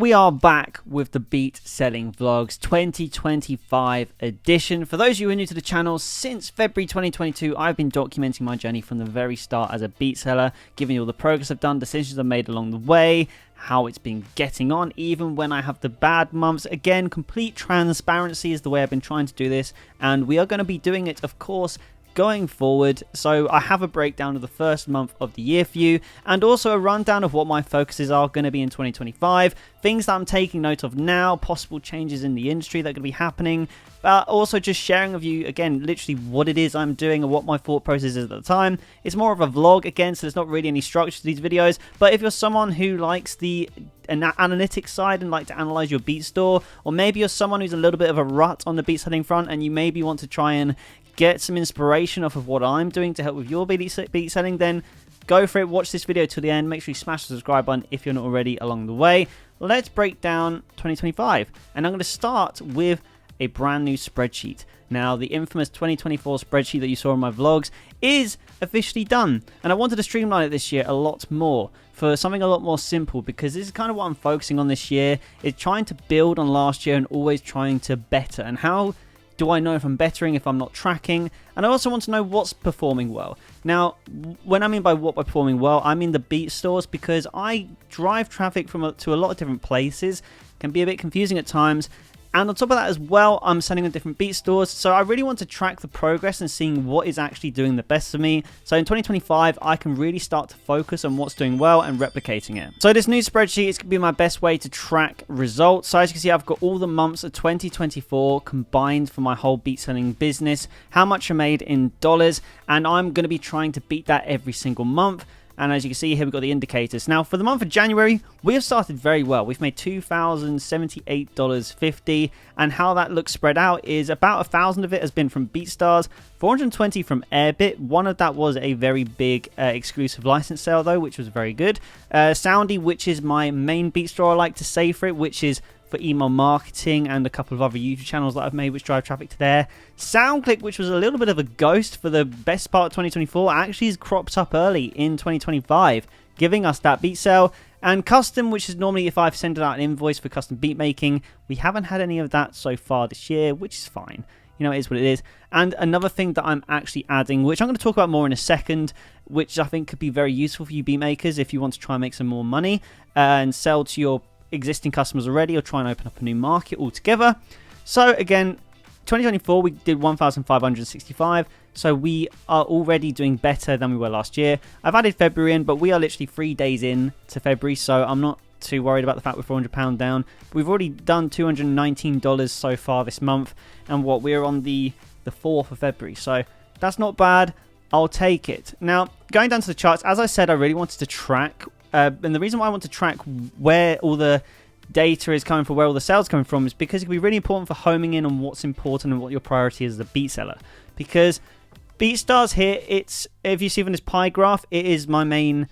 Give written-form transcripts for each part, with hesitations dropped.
We are back with the Beat Selling Vlogs 2025 edition. For those of you who are new to the channel, since February 2022, I've been documenting my journey from the very start as a beat seller, giving you all the progress I've done, decisions I've made along the way, how it's been getting on, even when I have the bad months. Again, complete transparency is the way I've been trying to do this, and we are going to be doing it, of course, going forward. So I have a breakdown of the first month of the year for you, and also a rundown of what my focuses are going to be in 2025, things that I'm taking note of now, possible changes in the industry that are going to be happening, but also just sharing with you, again, literally what it is I'm doing and what my thought process is at the time. It's more of a vlog, again, so there's not really any structure to these videos, but if you're someone who likes the analytics side and like to analyze your beat store, or maybe you're someone who's a little bit of a rut on the beat selling front and you maybe want to try and get some inspiration off of what I'm doing to help with your beat selling, then go for it. Watch this video to the end. Make sure you smash the subscribe button if you're not already along the way. Let's break down 2025, and I'm going to start with a brand new spreadsheet. Now, the infamous 2024 spreadsheet that you saw in my vlogs is officially done, and I wanted to streamline it this year a lot more for something a lot more simple, because this is kind of what I'm focusing on this year, is trying to build on last year and always trying to better. And how do I know if I'm bettering if I'm not tracking? And I also want to know what's performing well. Now, when I mean by what by performing well, I mean the beat stores, because I drive traffic to a lot of different places. It can be a bit confusing at times. And on top of that as well, I'm selling on different beat stores. So I really want to track the progress and seeing what is actually doing the best for me. So in 2025, I can really start to focus on what's doing well and replicating it. So this new spreadsheet is going to be my best way to track results. So as you can see, I've got all the months of 2024 combined for my whole beat selling business, how much I made in dollars, and I'm going to be trying to beat that every single month. And as you can see here, we've got the indicators. Now, for the month of January, we have started very well. We've made $2,078.50, and how that looks spread out is about 1,000 of it has been from BeatStars, 420 from Airbit. One of that was a very big exclusive license sale, though, which was very good. Soundy, which is my main beat store, I like to say for it, which is for email marketing, and a couple of other YouTube channels that I've made which drive traffic to there. SoundClick, which was a little bit of a ghost for the best part of 2024, actually has cropped up early in 2025, giving us that beat sale. And Custom, which is normally if I've sent out an invoice for custom beat making, we haven't had any of that so far this year, which is fine. You know, it is what it is. And another thing that I'm actually adding, which I'm going to talk about more in a second, which I think could be very useful for you beat makers if you want to try and make some more money and sell to your existing customers already, or try and open up a new market altogether. So again, 2024 we did 1,565, so we are already doing better than we were last year. I've added February in, but we are literally 3 days in to February, so I'm not too worried about the fact we're £400 down. We've already done $219 so far this month, and we're on the 4th of February, so that's not bad. I'll take it. Now, going down to the charts, as I said, I really wanted to track, and the reason why I want to track where all the data is coming from, where all the sales are coming from, is because it can be really important for homing in on what's important and what your priority is as a beat seller. Because BeatStars here, it's, if you see from this pie graph, it is my main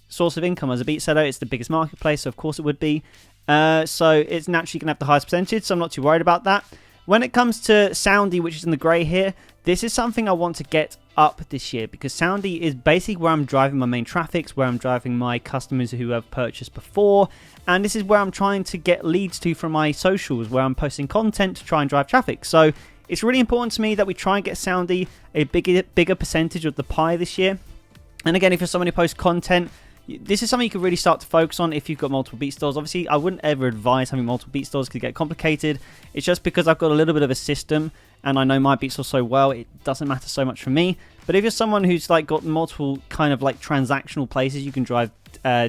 source of income as a beat seller. It's the biggest marketplace, so of course it would be. So it's naturally going to have the highest percentage, so I'm not too worried about that. When it comes to Soundy, which is in the grey here, this is something I want to get up this year, because Soundy is basically where I'm driving my main traffic, where I'm driving my customers who have purchased before, and this is where I'm trying to get leads to from my socials, where I'm posting content to try and drive traffic. So it's really important to me that we try and get Soundy a bigger percentage of the pie this year. And again, if you're someone who posts content, this is something you can really start to focus on if you've got multiple beat stores. Obviously, I wouldn't ever advise having multiple beat stores because it get complicated. It's just because I've got a little bit of a system and I know my beat store so well, it doesn't matter so much for me. But if you're someone who's like got multiple kind of like transactional places you can drive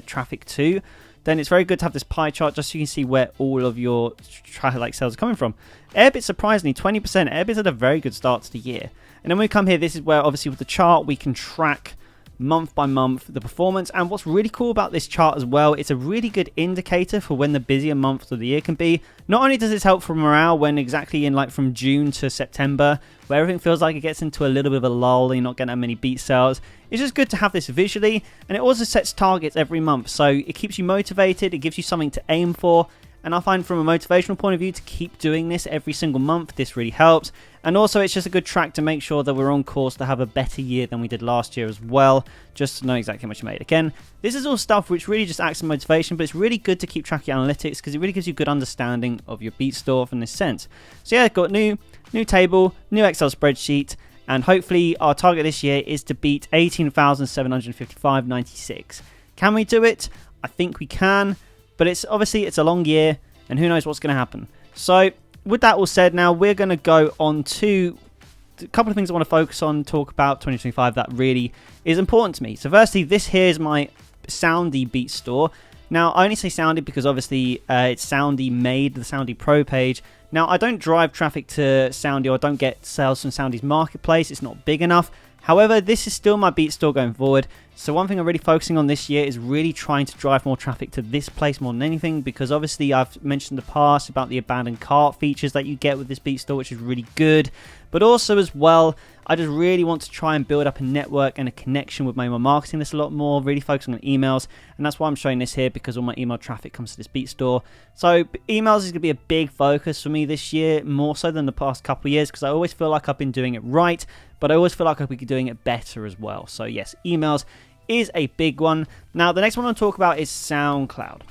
traffic to, then it's very good to have this pie chart just so you can see where all of your traffic sales are coming from. Airbit, surprisingly, 20%. Airbit's had a very good start to the year. And then when we come here, this is where obviously with the chart we can track month by month the performance. And what's really cool about this chart as well, it's a really good indicator for when the busier months of the year can be. Not only does this help for morale when exactly in like from June to September, where everything feels like it gets into a little bit of a lull, you're not getting that many beat sales. It's just good to have this visually, and it also sets targets every month, so it keeps you motivated, it gives you something to aim for, And I find from a motivational point of view to keep doing this every single month, this really helps. And also it's just a good track to make sure that we're on course to have a better year than we did last year as well, just to know exactly how much you made. Again, this is all stuff which really just acts as motivation, but it's really good to keep track of your analytics because it really gives you a good understanding of your beat store from this sense. So yeah, I've got new table, new Excel spreadsheet, and hopefully our target this year is to beat 18,755.96. Can we do it? I think we can, but it's a long year and who knows what's going to happen. So with that all said, now we're going to go on to a couple of things I want to focus on, talk about 2025 that really is important to me. So firstly, this here is my Soundy beat store. Now I only say Soundy because obviously it's Soundy made, the Soundy Pro page. Now I don't drive traffic to Soundy or I don't get sales from Soundy's marketplace, it's not big enough. However, this is still my beat store going forward. So one thing I'm really focusing on this year is really trying to drive more traffic to this place more than anything, because obviously I've mentioned in the past about the abandoned cart features that you get with this beat store, which is really good. But also as well, I just really want to try and build up a network and a connection with my email marketing list a lot more, really focusing on emails. And that's why I'm showing this here, because all my email traffic comes to this beat store. So emails is going to be a big focus for me this year, more so than the past couple of years, because I always feel like I've been doing it right, but I always feel like I could be doing it better as well. So yes, emails is a big one. Now the next one I want to talk about is SoundCloud.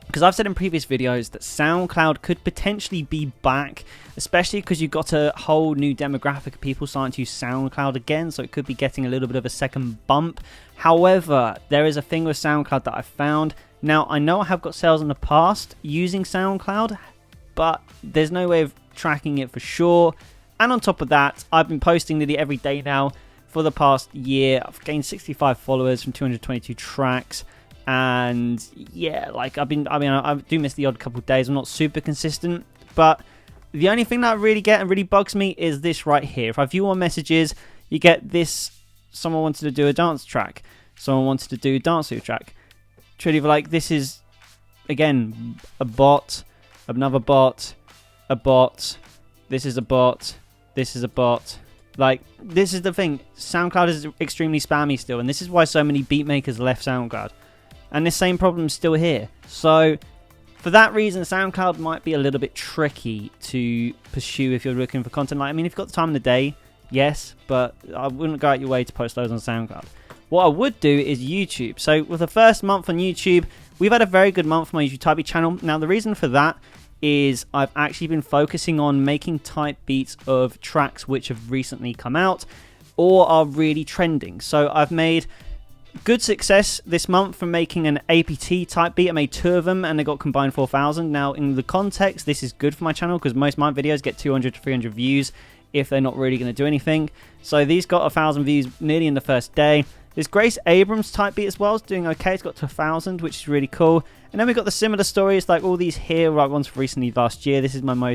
Because I've said in previous videos that SoundCloud could potentially be back, especially because you've got a whole new demographic of people starting to use SoundCloud again, so it could be getting a little bit of a second bump. However, there is a thing with SoundCloud that I found. Now, I know I have got sales in the past using SoundCloud, but there's no way of tracking it for sure. And on top of that, I've been posting nearly every day now for the past year. I've gained 65 followers from 222 tracks. And yeah, like I do miss the odd couple of days. I'm not super consistent, but the only thing that I really get and really bugs me is this right here. If I view all messages, you get this: someone wanted to do a dance track, someone wanted to do a dance track. Truly, like, this is again a bot, another bot, a bot. This is a bot. This is a bot. Like, this is the thing. SoundCloud is extremely spammy still, and this is why so many beat makers left SoundCloud. And this same problem is still here. So for that reason, SoundCloud might be a little bit tricky to pursue if you're looking for content. Like, I mean, if you've got the time in the day, yes, but I wouldn't go out your way to post those on SoundCloud. What I would do is YouTube. So with the first month on YouTube, we've had a very good month for my YouTube type beat channel. Now the reason for that is I've actually been focusing on making type beats of tracks which have recently come out or are really trending. So I've made good success this month from making an APT type beat. I made 2 of them and they got combined 4,000. Now in the context, this is good for my channel because most of my videos get 200 to 300 views if they're not really going to do anything. So these got 1,000 views nearly in the first day. This Grace Abrams type beat as well is doing okay. It's got to 1,000, which is really cool. And then we've got the similar stories like all these here, like ones from recently last year. This is my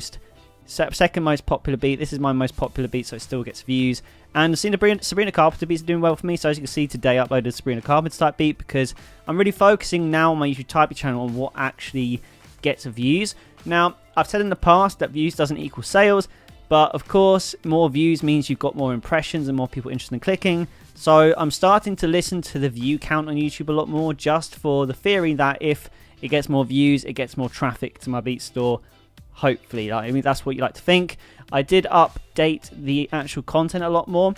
second most popular beat. This is my most popular beat, so it still gets views. And Sabrina Carpenter beats are doing well for me. So as you can see today, I uploaded a Sabrina Carpenter type beat because I'm really focusing now on my YouTube type beat channel on what actually gets views. Now, I've said in the past that views doesn't equal sales, but of course, more views means you've got more impressions and more people interested in clicking. So I'm starting to listen to the view count on YouTube a lot more, just for the theory that if it gets more views, it gets more traffic to my beat store. Hopefully, I mean, that's what you like to think. I did update the actual content a lot more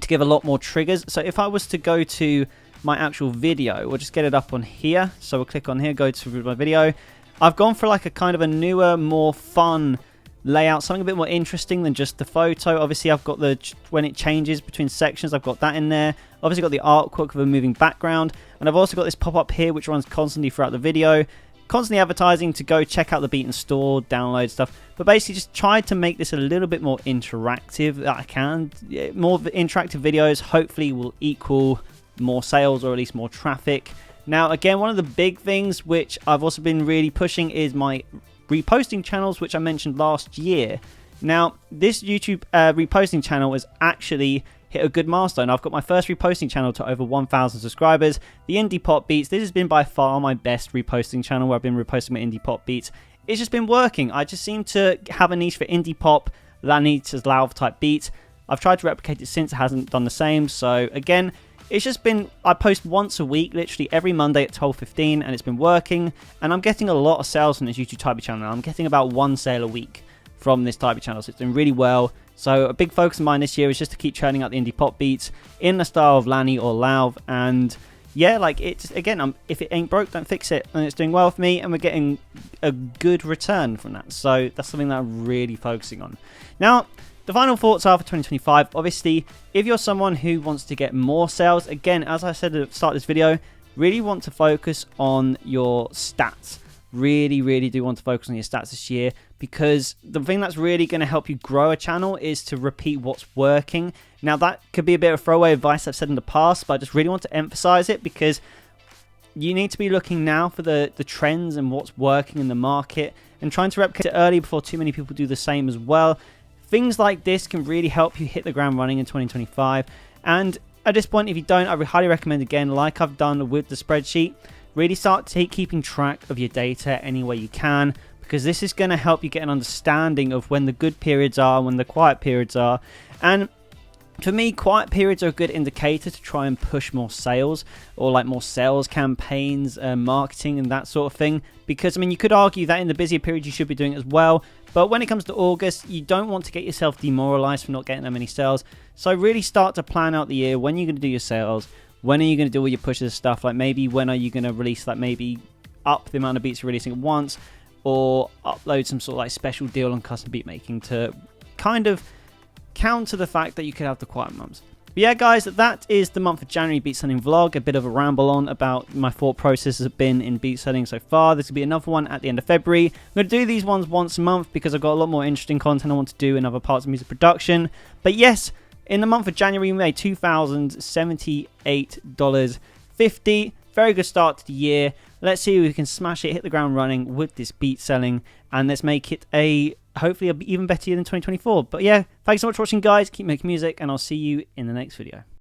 to give a lot more triggers. So if I was to go to my actual video, we'll just get it up on here. So we'll click on here, go to my video. I've gone for like a kind of a newer, more fun layout, something a bit more interesting than just the photo. Obviously, I've got the when it changes between sections, I've got that in there. Obviously, got the artwork of a moving background, and I've also got this pop-up here which runs constantly throughout the video. Constantly advertising to go check out the beat and store, download stuff, but basically just tried to make this a little bit more interactive that I can. More interactive videos hopefully will equal more sales or at least more traffic. Now again, one of the big things which I've also been really pushing is my reposting channels, which I mentioned last year. Now this YouTube reposting channel is actually hit a good milestone. I've got my first reposting channel to over 1,000 subscribers. The indie pop beats, this has been by far my best reposting channel where I've been reposting my indie pop beats. It's just been working. I just seem to have a niche for indie pop that needs as loud type beats. I've tried to replicate it since, it hasn't done the same. So again, it's just been, I post once a week, literally every Monday at 12:15, and it's been working, and I'm getting a lot of sales from this YouTube type of channel now. I'm getting about 1 sale a week from this type of channel, so it's doing really well. So a big focus of mine this year is just to keep churning out the indie pop beats in the style of Lanny or Lauv, and yeah, like, it's, again, if it ain't broke, don't fix it, and it's doing well for me, and we're getting a good return from that. So that's something that I'm really focusing on. Now, the final thoughts are for 2025. Obviously, if you're someone who wants to get more sales, again, as I said at the start of this video, really want to focus on your stats. Really do want to focus on your stats this year, because the thing that's really going to help you grow a channel is to repeat what's working. Now, that could be a bit of throwaway advice I've said in the past, but I just really want to emphasize it, because you need to be looking now for the trends and what's working in the market, and trying to replicate it early before too many people do the same as well. Things like this can really help you hit the ground running in 2025. And at this point, if you don't, I would highly recommend, again, like I've done with the spreadsheet, really start keeping track of your data any way you can, because this is going to help you get an understanding of when the good periods are, when the quiet periods are. And for me, quiet periods are a good indicator to try and push more sales, or like more sales campaigns, marketing and that sort of thing. Because, I mean, you could argue that in the busier periods you should be doing it as well. But when it comes to August, you don't want to get yourself demoralized for not getting that many sales. So really start to plan out the year. When are you going to do your sales? When are you going to do all your pushes stuff? Like, maybe when are you going to release, like, maybe up the amount of beats you're releasing at once, or upload some sort of like special deal on custom beat making to kind of counter the fact that you could have the quiet months. But yeah, guys, that is the month of January beat selling vlog. A bit of a ramble on about my thought process has been in beat selling so far. This will be another one at the end of February. I'm going to do these ones once a month because I've got a lot more interesting content I want to do in other parts of music production. But yes, in the month of January, we made $2,078.50. Very good start to the year. Let's see if we can smash it, hit the ground running with this beat selling, and let's make it hopefully an even better year than 2024. But yeah, thanks so much for watching, guys. Keep making music, and I'll see you in the next video.